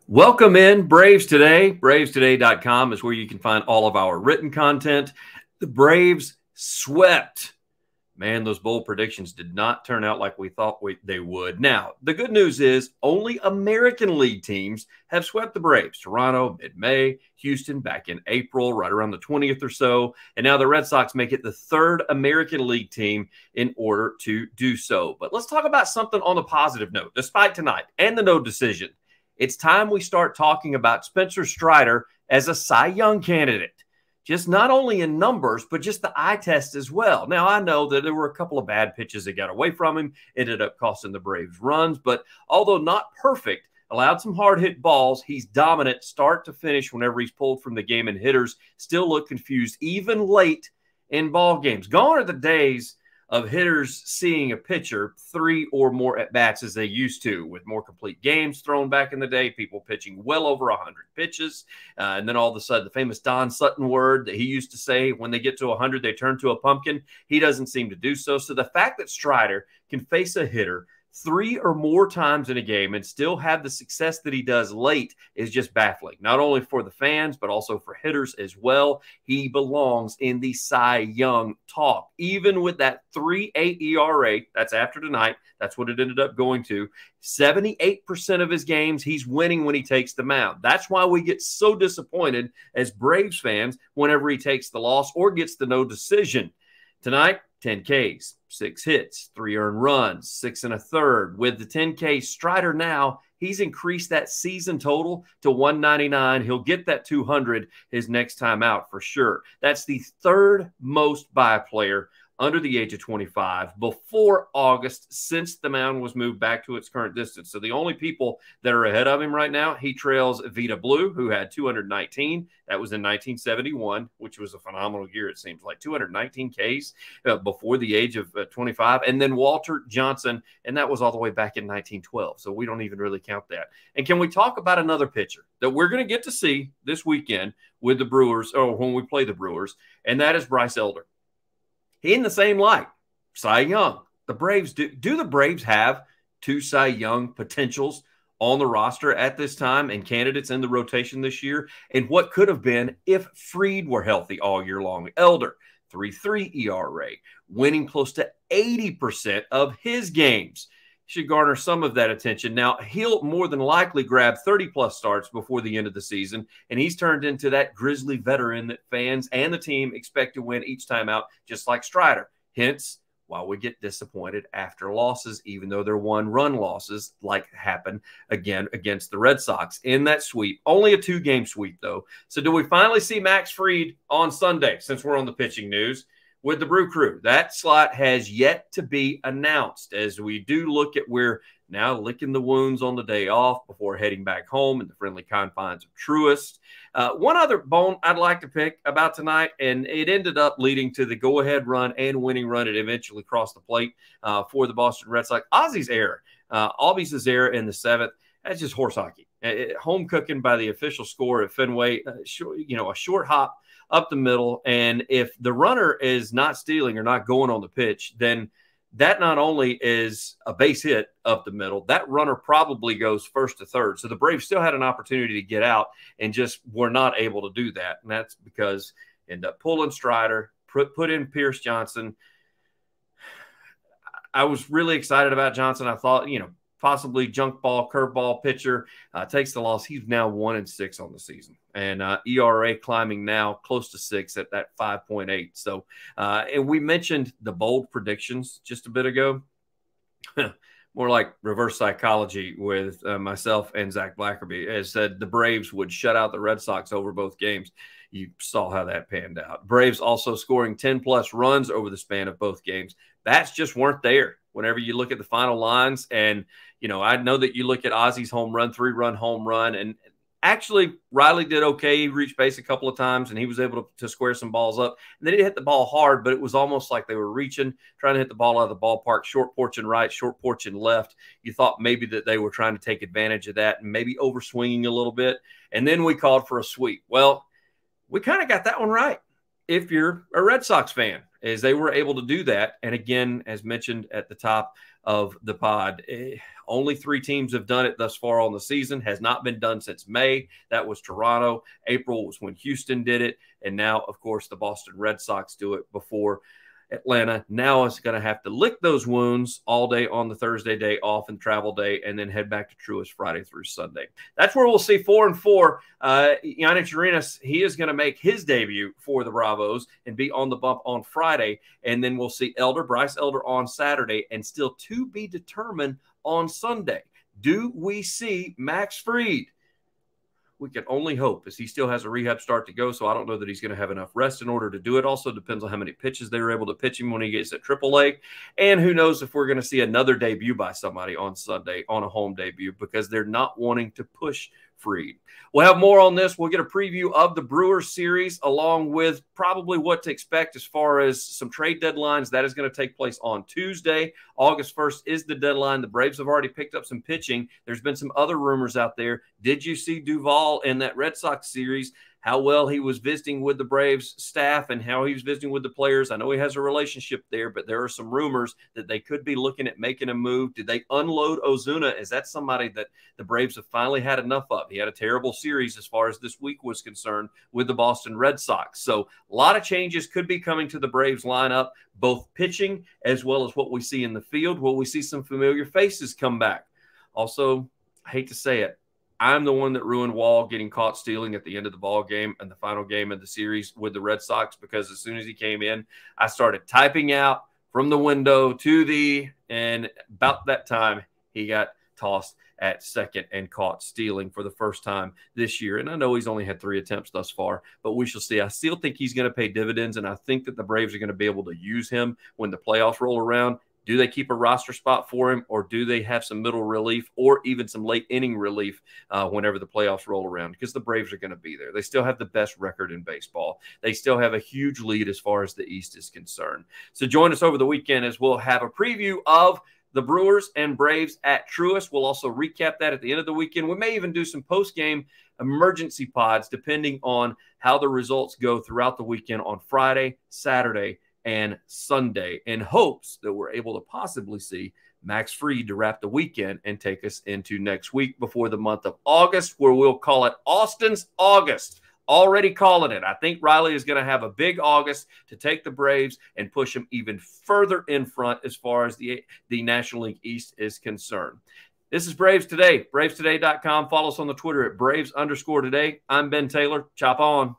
Welcome in Braves Today. BravesToday.com is where you can find all of our written content. The Braves swept. Man, those bold predictions did not turn out like we thought they would. Now, the good news is only American League teams have swept the Braves. Toronto, mid-May, Houston back in April, right around the 20th or so. And now the Red Sox make it the third American League team in order to do so. But let's talk about something on the positive note. Despite tonight and the no decision, it's time we start talking about Spencer Strider as a Cy Young candidate. Just not only in numbers, but just the eye test as well. Now, I know that there were a couple of bad pitches that got away from him, ended up costing the Braves runs, but although not perfect, allowed some hard-hit balls. He's dominant start to finish whenever he's pulled from the game, and hitters still look confused, even late in ball games. Gone are the days of hitters seeing a pitcher 3 or more at-bats as they used to, with more complete games thrown back in the day, people pitching well over 100 pitches. And then all of a sudden, the famous Don Sutton word that he used to say, when they get to 100, they turn to a pumpkin. He doesn't seem to do so. So the fact that Strider can face a hitter 3 or more times in a game and still have the success that he does late is just baffling, not only for the fans, but also for hitters as well. He belongs in the Cy Young talk, even with that 3.8 ERA. That's after tonight. That's what it ended up going to. 78% of his games, he's winning when he takes the mound. That's why we get so disappointed as Braves fans whenever he takes the loss or gets the no decision. Tonight, 10 Ks, 6 hits, 3 earned runs, 6 1/3. With the 10K Strider now, he's increased that season total to 199. He'll get that 200 his next time out for sure. That's the third most by a player under the age of 25 before August since the mound was moved back to its current distance. So the only people that are ahead of him right now, he trails Vita Blue, who had 219. That was in 1971, which was a phenomenal year, it seems like. 219 Ks before the age of 25. And then Walter Johnson, and that was all the way back in 1912. So we don't even really count that. And can we talk about another pitcher that we're going to get to see this weekend with the Brewers, or when we play the Brewers, and that is Bryce Elder. He in the same light, Cy Young. The Braves, do the Braves have 2 Cy Young potentials on the roster at this time and candidates in the rotation this year? And what could have been if Fried were healthy all year long? Elder, 3.3 ERA, winning close to 80% of his games. Should garner some of that attention. Now, he'll more than likely grab 30-plus starts before the end of the season, and he's turned into that grizzly veteran that fans and the team expect to win each time out, just like Strider. Hence, while we get disappointed after losses, even though they're one-run losses, like happened again against the Red Sox in that sweep. Only a 2-game sweep, though. So do we finally see Max Fried on Sunday, since we're on the pitching news, with the Brew Crew? That slot has yet to be announced, as we do look at where now licking the wounds on the day off before heading back home in the friendly confines of Truist. One other bone I'd like to pick about tonight, and it ended up leading to the go-ahead run and winning run. It eventually crossed the plate for the Boston Red Sox. Ozzy's error, Albies' error in the 7th, that's just horse hockey. Home cooking by the official score at Fenway, a short hop up the middle. And if the runner is not stealing or not going on the pitch, then that not only is a base hit up the middle, that runner probably goes first to third. So the Braves still had an opportunity to get out and just were not able to do that. And that's because end up pulling Strider, put in Pierce Johnson. I was really excited about Johnson. I thought, possibly junk ball, curveball pitcher, takes the loss. He's now 1-6 on the season, and ERA climbing now close to 6 at that 5.8. So, and we mentioned the bold predictions just a bit ago. More like reverse psychology with myself and Zach Blackerby, as said the Braves would shut out the Red Sox over both games. You saw how that panned out. Braves also scoring 10-plus runs over the span of both games. Bats just weren't there whenever you look at the final lines. And, I know that you look at Ozzy's home run, 3-run home run, and actually Riley did okay. He reached base a couple of times, and he was able to square some balls up. And they didn't hit the ball hard, but it was almost like they were reaching, trying to hit the ball out of the ballpark, short porch and right, short porch and left. You thought maybe that they were trying to take advantage of that and maybe overswinging a little bit. And then we called for a sweep. Well, we kind of got that one right. if you're a Red Sox fan, as they were able to do that. And again, as mentioned at the top of the pod, only 3 teams have done it thus far on the season. Has not been done since May. That was Toronto. April was when Houston did it. And now, of course, the Boston Red Sox do it before Atlanta. Now is going to have to lick those wounds all day on the Thursday day off and travel day, and then head back to Truist Friday through Sunday. That's where we'll see 4-4. Yannick Urinas, he is going to make his debut for the Bravos and be on the bump on Friday. And then we'll see Bryce Elder on Saturday, and still to be determined on Sunday. Do we see Max Fried? We can only hope, as he still has a rehab start to go, so I don't know that he's going to have enough rest in order to do it. Also depends on how many pitches they were able to pitch him when he gets at AAA. And who knows if we're going to see another debut by somebody on Sunday on a home debut, because they're not wanting to push Fried. We'll have more on this. We'll get a preview of the Brewers series, along with probably what to expect as far as some trade deadlines. That is going to take place on Tuesday. August 1st is the deadline. The Braves have already picked up some pitching. There's been some other rumors out there. Did you see Duvall in that Red Sox series? How well he was visiting with the Braves staff and how he was visiting with the players. I know he has a relationship there, but there are some rumors that they could be looking at making a move. Did they unload Ozuna? Is that somebody that the Braves have finally had enough of? He had a terrible series as far as this week was concerned with the Boston Red Sox. So a lot of changes could be coming to the Braves lineup, both pitching as well as what we see in the field. Will we see some familiar faces come back? Also, I hate to say it, I'm the one that ruined Wall getting caught stealing at the end of the ball game and the final game of the series with the Red Sox, because as soon as he came in, I started typing out from the window and about that time, he got tossed at second and caught stealing for the first time this year. And I know he's only had 3 attempts thus far, but we shall see. I still think he's going to pay dividends, and I think that the Braves are going to be able to use him when the playoffs roll around. Do they keep a roster spot for him, or do they have some middle relief or even some late inning relief whenever the playoffs roll around? Because the Braves are going to be there. They still have the best record in baseball. They still have a huge lead as far as the East is concerned. So join us over the weekend as we'll have a preview of the Brewers and Braves at Truist. We'll also recap that at the end of the weekend. We may even do some post-game emergency pods depending on how the results go throughout the weekend on Friday, Saturday, and Sunday, in hopes that we're able to possibly see Max Fried to wrap the weekend and take us into next week before the month of August, where we'll call it Austin's August. Already calling it. I think Riley is going to have a big August to take the Braves and push them even further in front as far as the National League East is concerned. This is Braves Today, bravestoday.com. Follow us on the Twitter at Braves_today. I'm Ben Taylor. Chop on.